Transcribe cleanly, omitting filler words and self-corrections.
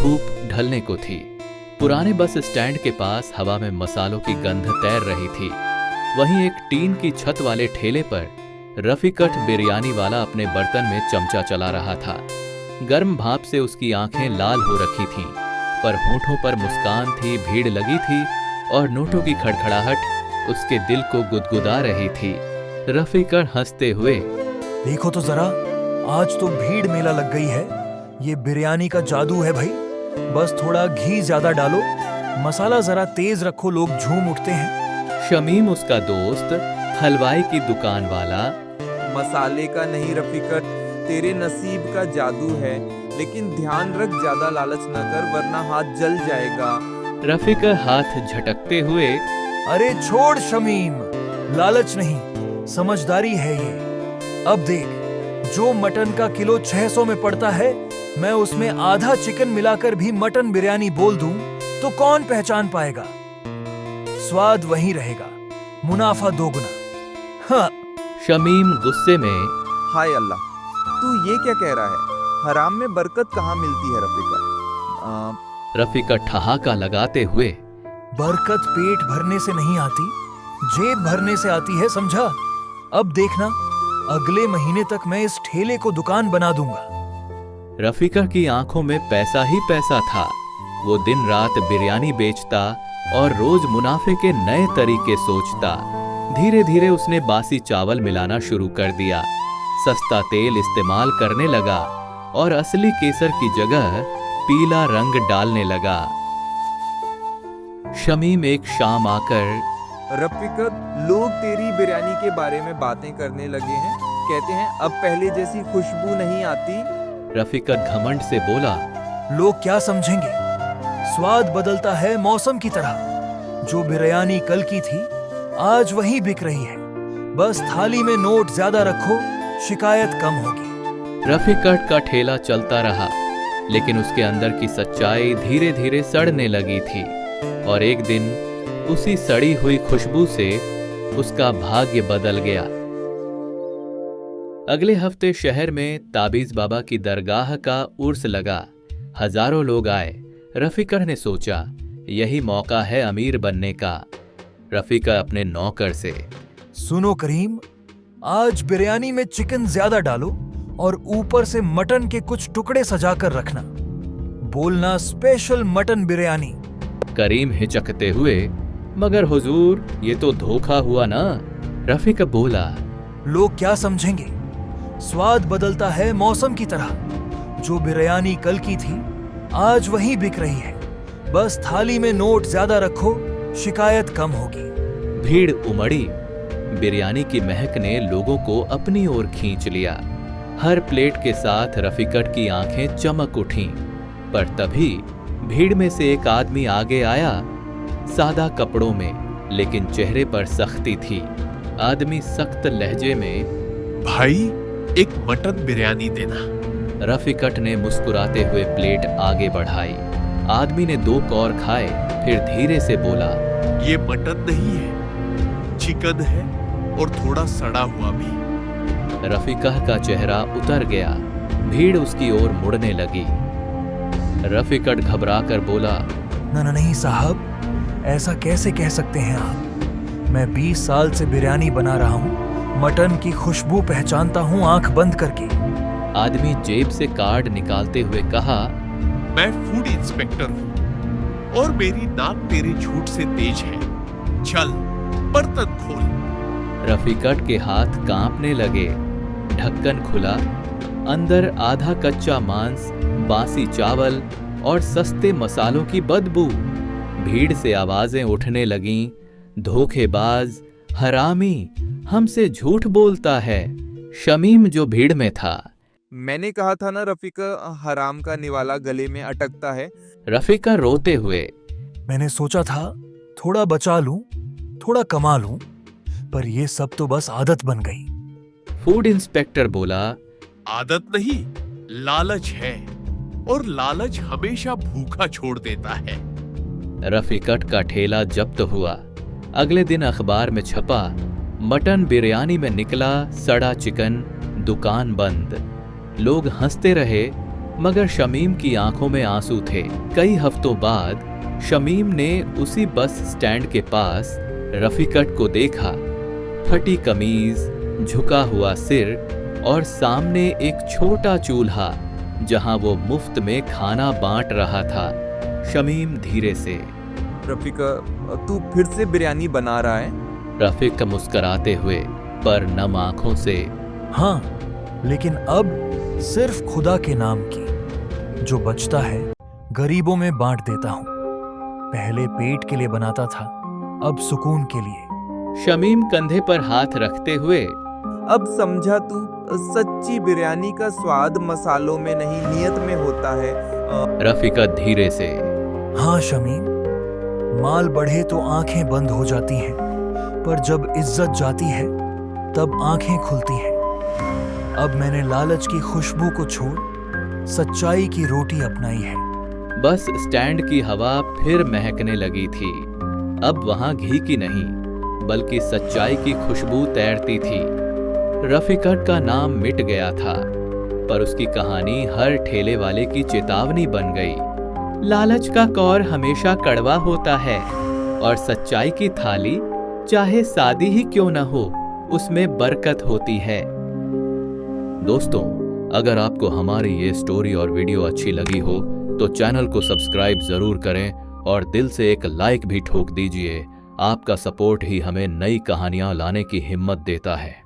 धूप ढलने को थी। पुराने बस स्टैंड के पास हवा में मसालों की गंध तैर रही थी। वहीं एक टीन की छत वाले ठेले पर रफीकट बिरयानी वाला अपने बर्तन में चमचा चला रहा था। गर्म भाप से उसकी आंखें लाल हो रखी थीं, पर होठों पर मुस्कान थी, भीड़ लगी थी और नोटों की खड़खड़ाहट उसके दिल को गुदगुदा रही थी। रफीकट हंसते हुए, देखो तो जरा, आज तो भीड़ मेला लग गई है। ये बिरयानी का जादू है भाई। बस थोड़ा घी ज्यादा डालो, मसाला जरा तेज रखो, लोग झूम उठते हैं। शमीम उसका दोस्त, हलवाई की दुकान वाला, मसाले का नहीं रफीकट, तेरे नसीब का जादू है, लेकिन ध्यान रख ज्यादा लालच न कर वरना हाथ जल जाएगा। रफीकट हाथ झटकते हुए, अरे छोड़ शमीम, लालच नहीं, समझदारी है ये। अब देख, जो मटन का किलो 600 में पड़ता है, मैं उसमें आधा चिकन मिलाकर भी मटन बिरयानी बोल दूं तो कौन पहचान पाएगा? स्वाद वहीं रहेगा, मुनाफा दोगुना। हाँ। शमीम गुस्से में, हाय अल्लाह, तू ये क्या कह रहा है? हराम में बरकत कहाँ मिलती है रफीकट? रफीकट ठहाका लगाते हुए, बरकत पेट भरने से नहीं आती, जेब भरने से आती है, समझा? अब देखना, अगले महीने तक मैं इस ठेले को दुकान बना दूंगा। रफीकट की आंखों में पैसा ही पैसा था। वो दिन रात बिरयानी बेचता और रोज मुनाफे के नए तरीके सोचता। धीरे धीरे उसने बासी चावल मिलाना शुरू कर दिया, सस्ता तेल इस्तेमाल करने लगा और असली केसर की जगह पीला रंग डालने लगा। शमीम एक शाम आकर, रफीकत, लोग तेरी बिरयानी के बारे में बातें करने लगे हैं, कहते हैं अब पहले जैसी खुशबू नहीं आती। रफीकत घमंड से बोला, लोग क्या समझेंगे? स्वाद बदलता है मौसम की तरह। जो बिरयानी कल की थी, आज वही बिक रही है। बस थाली में नोट ज्यादा रखो, शिकायत कम होगी। रफीकट का ठेला चलता रहा, लेकिन उसके अंदर की सच्चाई धीरे धीरे सड़ने लगी थी और एक दिन उसी सड़ी हुई खुशबू से उसका भाग्य बदल गया। अगले हफ्ते शहर में ताबीज बाबा की दरगाह का उर्स लगा। हजारों लोग आए। रफीकट ने सोचा, यही मौका है अमीर बनने का। रफीकट अपने नौकर से, सुनो करीम, आज बिरयानी में चिकन ज्यादा डालो और ऊपर से मटन के कुछ टुकड़े सजाकर रखना। बोलना स्पेशल मटन बिरयानी। करीम हिचकते हुए, मगर हुजूर, ये तो धोखा हुआ ना। रफीकट बोला, लोग क्या समझेंगे? स्वाद बदलता है मौसम की तरह। जो बिरयानी कल की थी, आज वही बिक रही है। बस थाली में नोट ज्यादा रखो, शिकायत कम होगी। भीड़ उमड़ी। बिरयानी की महक ने लोगों को अपनी ओर खींच लिया। हर प्लेट के साथ रफीकट की आंखें चमक उठीं। पर तभी भीड़ में से एक आदमी आगे आया, सादा कपड़ों में, लेकिन चेहरे पर सख्ती थी। आदमी सख्त लहजे में, भाई, एक मटन बिरयानी देना। रफीकट ने मुस्कुराते हुए प्लेट आगे बढ़ाई। आदमी ने 2 कौर खाए, फिर धीरे से बोला, ये मटन नहीं है, चिकन है और थोड़ा सड़ा हुआ भी। रफीकट का चेहरा उतर गया। भीड़ उसकी ओर मुड़ने लगी। रफीकट घबराकर बोला, नहीं साहब, ऐसा कैसे कह सकते हैं आप? मैं 20 साल से बिरयानी बना रहा हूँ, मटन की खुशबू पहचानता हूँ आंख बंद करके। आदमी जेब से कार्ड निकालते हुए कहा, मैं फूड इंस्पेक्टर हूँ और मेरी नाक तेरे झूठ से तेज है। चल, बर्तन खोल। रफीकट के हाथ कांपने लगे। ढक्कन खुला। अंदर आधा कच्चा मांस, बासी चावल और सस्ते मसालों की बदबू। भीड़ से आवाजें उठने लगीं, धोखेबाज, हरामी, हमसे झूठ बोलता है। शमीम जो भीड़ में था, मैंने कहा था ना रफीकत, हराम का निवाला गले में अटकता है। रफीकट रोते हुए, मैंने सोचा था थोड़ा बचा लूं, थोड़ा कमा लूं, पर ये सब तो बस आदत बन गई। फूड इंस्पेक्टर बोला, आदत नहीं, लालच है, और लालच हमेशा भूखा छोड़ देता है। रफीकट का ठेला जब्त हुआ। अगले दिन अखबार में छपा, मटन बिरयानी में निकला सड़ा चिकन, दुकान बंद। लोग हंसते रहे, मगर शमीम की आंखों में आंसू थे। कई हफ्तों बाद शमीम ने उसी बस स्टैंड के पास रफीकत को देखा। फटी कमीज, झुका हुआ सिर और सामने एक छोटा चूल्हा जहां वो मुफ्त में खाना बांट रहा था। शमीम धीरे से, रफीका, तू फिर से बिरयानी बना रहा है? रफीक मुस्कुराते हुए पर नम आंखों से, हाँ, लेकिन अब सिर्फ खुदा के नाम की। जो बचता है गरीबों में बांट देता हूँ। पहले पेट के लिए बनाता था, अब सुकून के लिए। शमीम कंधे पर हाथ रखते हुए, अब समझा तू, सच्ची बिरयानी का स्वाद मसालों में नहीं नियत में होता है। रफीकत धीरे से, हाँ शमीम, माल बढ़े तो आंखें बंद हो जाती हैं, पर जब इज्जत जाती है तब आंखें खुलती हैं। अब मैंने लालच की खुशबू को छोड़ सच्चाई की रोटी अपनाई है। बस स्टैंड की हवा फिर महकने लगी थी। अब वहां घी की नहीं बल्कि सच्चाई की खुशबू तैरती थी। रफीकत का नाम मिट गया था, पर उसकी कहानी हर ठेले वाले की चेतावनी बन गई। लालच का कौर हमेशा कड़वा होता है और सच्चाई की थाली चाहे सादी ही क्यों न हो, उसमें बरकत होती है। दोस्तों, अगर आपको हमारी ये स्टोरी और वीडियो अच्छी लगी हो तो चैनल को सब्सक्राइब जरूर करें और दिल से एक लाइक भी ठोक दीजिए। आपका सपोर्ट ही हमें नई कहानियां लाने की हिम्मत देता है।